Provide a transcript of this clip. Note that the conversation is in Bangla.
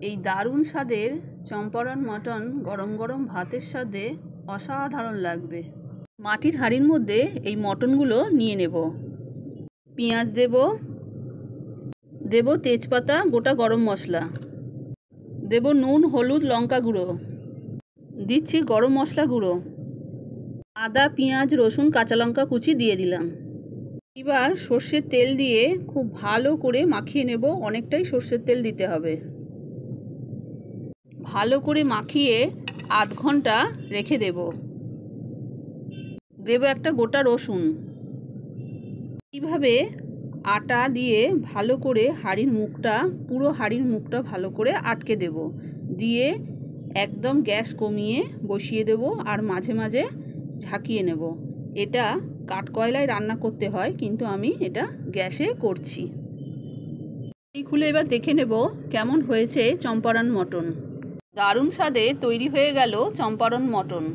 এই দারুণ স্বাদের চম্পারন মটন গরম গরম ভাতের সাথে অসাধারণ লাগবে। মাটির হাঁড়ির মধ্যে এই মটনগুলো নিয়ে নেব। পেঁয়াজ দেব তেজপাতা, গোটা গরম মশলা দেব, নুন, হলুদ, লঙ্কা গুঁড়ো দিচ্ছি, গরম মশলা গুঁড়ো, আদা, পেঁয়াজ, রসুন, কাঁচা লঙ্কা কুচি দিয়ে দিলাম। এবার সর্ষের তেল দিয়ে খুব ভালো করে মাখিয়ে নেব। অনেকটাই সর্ষের তেল দিতে হবে। ভালো করে মাখিয়ে আধ ঘন্টা রেখে দেব একটা গোটা রসুন। এইভাবে আটা দিয়ে ভালো করে পুরো হাঁড়ির মুখটা ভালো করে আটকে দেব। দিয়ে একদম গ্যাস কমিয়ে বসিয়ে দেব আর মাঝে মাঝে ঝাঁকিয়ে নেব। এটা কাঠকয়লায় রান্না করতে হয়, কিন্তু আমি এটা গ্যাসে করছি। এই খুলে এবার দেখে নেব কেমন হয়েছে চম্পারন মটন। দারুণ স্বাদে তৈরি হয়ে গেল চম্পারন মটন।